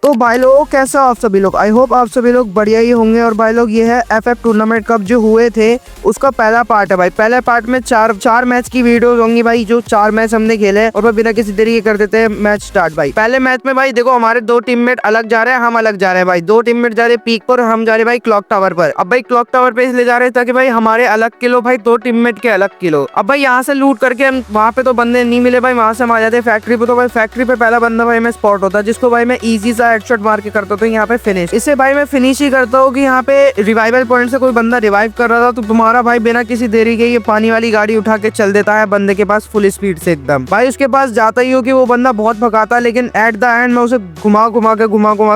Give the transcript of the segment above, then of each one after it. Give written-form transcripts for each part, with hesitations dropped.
तो भाई लोग कैसे हो आप सभी लोग, आई होप आप सभी लोग बढ़िया ही होंगे। और भाई लोग ये है FF टूर्नामेंट कप जो हुए थे उसका पहला पार्ट है भाई। पहले पार्ट में चार मैच की वीडियोस होंगी भाई, जो 4 मैच हमने खेले। और भाई बिना किसी देरी के कर देते हैं मैच स्टार्ट भाई। पहले मैच में भाई देखो हमारे 2 टीममेट अलग जा रहे हैं, हम अलग जा रहे हैं भाई। 2 टीममेट जा रहे हैं पीक पर, हम जा रहे हैं भाई क्लॉक टावर पर। अब भाई क्लॉक टावर पे इसलिए जा रहे हैं ताकि भाई हमारे अलग किलो भाई 2 टीममेट के अलग किलो। अब भाई यहाँ से लूट करके हम वहाँ पे तो बंदे नहीं मिले भाई, वहाँ से हम आ जाते फैक्ट्री पे। तो भाई फैक्ट्री पे पहला बंदा भाई मैं स्पॉट होता है, जिसको भाई मैं इजी सा हेडशॉट मार के करता था यहाँ पे फिनिश। इससे भाई मैं फिनिश ही करता हूँ कि यहाँ पे रिवाइवल पॉइंट से कोई बंदा रिवाइव कर रहा था तो तुम्हारा भाई बिना किसी देरी के ये पानी वाली गाड़ी उठा के चल देता है बंदे के पास फुल स्पीड से एकदम। भाई उसके पास जाता ही हो कि वो बंदा बहुत भगाता है, लेकिन एट द एंड मैं उसे घुमा घुमा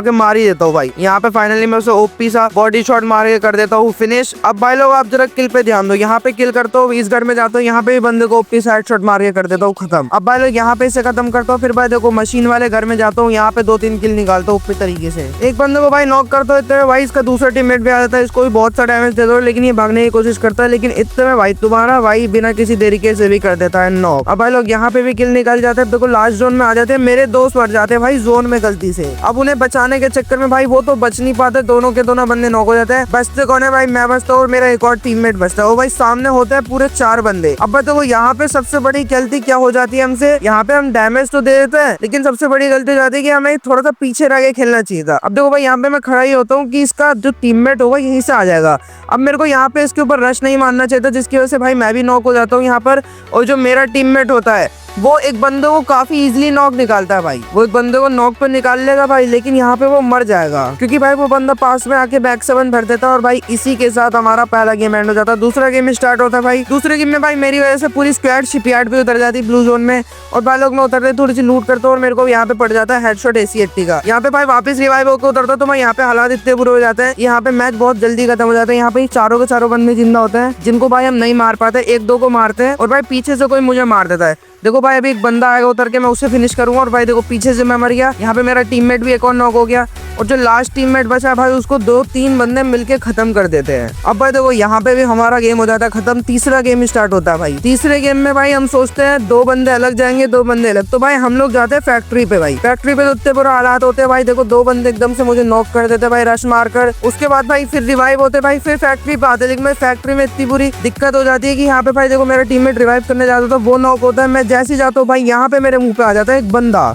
के मार ही देता हूँ भाई। यहाँ पे फाइनली मैं उसे ओपी सा बॉडी शॉट मार के कर देता हूँ फिनिश। अब भाई लोग आप जरा किल पे ध्यान दो, यहाँ पे किल करता हूँ, इस घर में जाता हूँ, यहाँ पे भी बंदे को ओपी सा हेडशॉट मार के कर देता हूँ खत्म। अब भाई लोग यहाँ पे इसे खत्म करता हूँ, फिर भाई देखो मशीन वाले घर में जाता हूँ, यहाँ पे 2-3 किल निकालता हूँ ओपी तरीके से। एक बंदे को भाई नॉक करता है भाई, इसका दूसरा टीममेट भी आ जाता है, इसको भी बहुत सा डैमेज दे दो, लेकिन ये भागने की कोशिश करता है, लेकिन इतने में भाई तुम्हारा भाई बिना किसी तरीके से भी कर देता है नॉक। अब भाई लोग यहाँ पे भी किल निकाल जाते हैं। देखो लास्ट जोन में आ जाते हैं, मेरे दोस्त मर जाते हैं भाई जोन में गलती से। अब उन्हें बचाने के चक्कर में भाई वो तो बच नहीं पाते, दोनों के दोनों बंदे नॉक हो जाते हैं। बचते कौन है भाई, मैं बचता हूँ और मेरा एक और टीममेट बचता है। वो भाई सामने होता है पूरे 4 बंदे। अब देखो यहाँ पे सबसे बड़ी गलती क्या हो जाती है हमसे, यहाँ पे हम डैमेज तो दे देते हैं, लेकिन सबसे बड़ी गलती हो जाती है कि हमें थोड़ा सा पीछे रह के खेलना चाहिए था। अब देखो भाई यहाँ पे मैं खड़ा ही होता हूँ कि इसका जो टीममेट होगा यहीं से आ जाएगा। अब मेरे को यहाँ पे इसके ऊपर रश नहीं मारना चाहिए था, जिसकी वजह से भाई मैं भी नॉक हो जाता हूँ यहाँ पर। और जो मेरा टीममेट होता है वो एक बंदे को काफी इजीली नॉक निकालता है भाई, वो एक बंदे को नॉक पर निकाल लेगा भाई, लेकिन यहाँ पे वो मर जाएगा क्योंकि भाई वो बंदा पास में आके बैक 7 भर देता है। और भाई इसी के साथ हमारा पहला गेम एंड हो जाता है। दूसरा गेम स्टार्ट होता है भाई। दूसरे गेम में भाई मेरी वजह से पूरी स्क्वाड शिपयार्ड पे उतर जाती है ब्लू जोन में, और भाई लोग मैं उतरते थोड़ी सी लूट करता हूँ और मेरे को यहाँ पे पड़ जाता है हेडशॉट AC80 का। यहाँ पे भाई वापस रिवाइव होकर उतरता तो मैं यहाँ पे हालात इतने बुरे हो जाते हैं, यहाँ पे मैच बहुत जल्दी खत्म हो जाता है। यहाँ पे चारों के चारों बंदे जिंदा होते हैं, जिनको भाई हम नहीं मार पाते, 1-2 को मारते हैं और भाई पीछे से कोई मुझे मार देता है। देखो भाई अभी एक बंदा आएगा उतर के, मैं उसे फिनिश करूंगा और भाई देखो पीछे से मैं मर गया। यहाँ पे मेरा टीममेट भी एक और नॉक हो गया, और जो लास्ट टीममेट बचा है भाई उसको 2-3 बंदे मिलके खत्म कर देते हैं। अब भाई देखो यहाँ पे भी हमारा गेम हो जाता है खत्म। तीसरा गेम स्टार्ट होता है भाई। तीसरे गेम में भाई हम सोचते हैं 2 बंदे अलग जाएंगे, 2 बंदे अलग, तो भाई हम लोग जाते हैं फैक्ट्री पे भाई। फैक्ट्री पे तो इतने बुरे हालात होते हैं भाई, देखो 2 बंदे एकदम से मुझे नॉक कर देते भाई रश मारकर। उसके बाद भाई फिर रिवाइव होते भाई, फिर फैक्ट्री पे आते, लेकिन फैक्ट्री में इतनी बुरी दिक्कत हो जाती है कि यहाँ पे भाई देखो मेरा टीममेट रिवाइव करने जाता था, वो नॉक होता है। मैं जैसे ही जाता हूँ भाई यहाँ पे मेरे मुंह पे आ जाता है एक बंदा।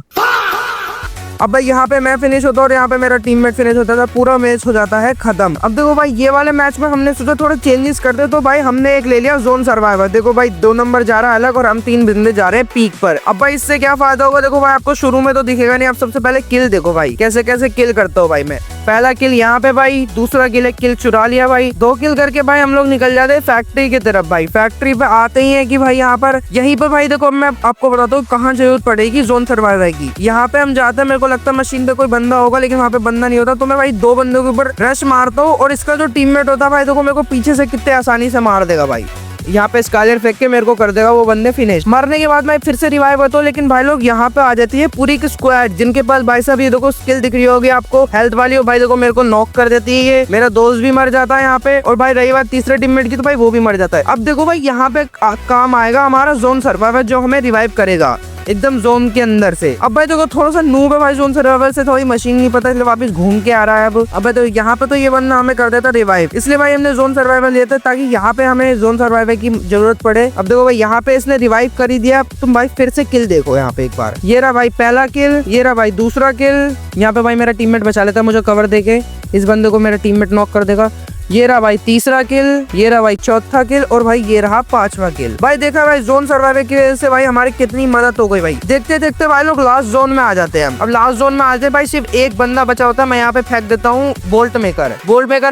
अब भाई यहाँ पे मैं फिनिश होता और यहाँ पे मेरा टीममेट फिनिश होता था, पूरा मैच हो जाता है खत्म। अब देखो भाई ये वाले मैच में हमने सोचा थोड़े चेंजेस करते, तो भाई हमने एक ले लिया जोन सर्वाइवर। देखो भाई 2 नंबर जा रहा है अलग और हम 3 बंदे जा रहे हैं पीक पर। अब भाई इससे क्या फायदा होगा, देखो भाई आपको शुरू में तो दिखेगा नहीं। अब सबसे पहले किल देखो भाई कैसे कैसे किल करता हूँ भाई मैं। पहला किल यहाँ पे भाई, दूसरा किल चुरा लिया भाई, 2 किल करके भाई हम लोग निकल जाते हैं फैक्ट्री की तरफ भाई। फैक्ट्री पे आते ही है कि भाई यहाँ पर यहीं पर भाई देखो मैं आपको बताता हूँ कहाँ जरूरत पड़ेगी जोन सर्वाइवर की। यहाँ पे हम जाते हैं, मेरे को लगता है मशीन पे कोई बंदा होगा, लेकिन वहाँ पे बंदा नहीं होता, तो मैं भाई 2 बंदों के ऊपर रश मारता हूँ और इसका जो टीममेट होता है भाई देखो मेरे को पीछे से कितने आसानी से मार देगा भाई। यहाँ पे स्कालर फेंक के मेरे को कर देगा वो बंदे फिनिश। मरने के बाद मैं फिर से रिवाइव होता हूँ, लेकिन भाई लोग यहाँ पे आ जाती है पूरी की स्क्वाड, जिनके पास भाई साहब ये देखो स्किल दिख रही होगी आपको हेल्थ वाली, हो भाई देखो मेरे को नॉक कर देती है ये। मेरा दोस्त भी मर जाता है यहाँ पे, और भाई रही बात तीसरे टीममेट की तो भाई वो भी मर जाता है। अब देखो भाई यहाँ पे काम आएगा हमारा जोन सर्वाइवर, जो हमें रिवाइव करेगा एकदम जोन के अंदर से। अब भाई देखो थोड़ा सा नूब है भाई जोन सर्वाइवर से, थोड़ी मशीन नहीं पता इसलिए वापस घूम के आ रहा है। अब भाई तो यहाँ पे तो ये बंदा हमें कर देता रिवाइव, इसलिए भाई हमने जोन सर्वाइवर लिया था ताकि यहाँ पे हमें जोन सर्वाइवर की जरूरत पड़े। अब देखो भाई यहाँ पे इसने रिवाइव कर ही दिया। तुम भाई फिर से किल देखो यहाँ पे एक बार, ये रहा भाई पहला किल, ये रहा भाई दूसरा किल। यहाँ पे भाई मेरा टीममेट बचा लेता है मुझे कवर देके, इस बंदे को मेरा टीममेट नॉक कर देगा। ये रहा भाई तीसरा किल, ये रहा भाई चौथा किल, और भाई ये रहा 5वां किल। भाई देखा भाई जोन सर्वाइवर की वजह से भाई हमारी कितनी मदद हो गई भाई। देखते देखते भाई लोग लास्ट जोन में आ जाते हैं। अब लास्ट जोन में आते हैं भाई, सिर्फ एक बंदा बचा होता है। मैं यहाँ पे फेंक देता हूँ बोल्ट मेकर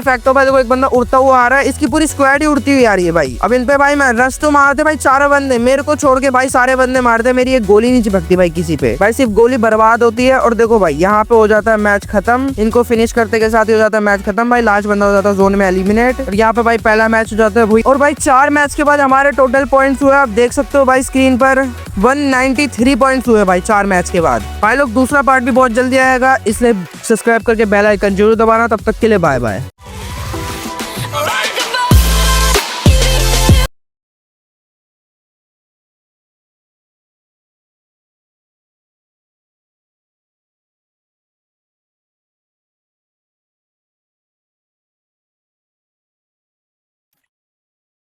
फेंकता हूँ भाई, देखो एक बंदा उड़ता हुआ आ रहा है, इसकी पूरी स्क्वाड ही उड़ती हुई आ रही है भाई। अब इन पे भाई मैं रश तो मारते भाई 4 बंदे, मेरे को छोड़ के भाई सारे बंदे मारते, मेरी एक गोली नहीं चिपकती भाई किसी पे, भाई सिर्फ गोली बर्बाद होती है। और देखो भाई यहाँ पे हो जाता है मैच खत्म, इनको फिनिश करते के साथ ही हो जाता है मैच खत्म भाई। लास्ट बंदा हो जाता है जोन में एलिमिनेट। यहाँ पे भाई पहला मैच हो जाता है भाई। और भाई 4 मैच के बाद हमारे टोटल पॉइंट्स हुए, आप देख सकते हो भाई स्क्रीन पर 193 पॉइंट्स हुए भाई 4 मैच के बाद। भाई लोग दूसरा पार्ट भी बहुत जल्दी आएगा, इसलिए सब्सक्राइब करके बेल आइकन जरूर दबाना। तब तक के लिए बाय बाय।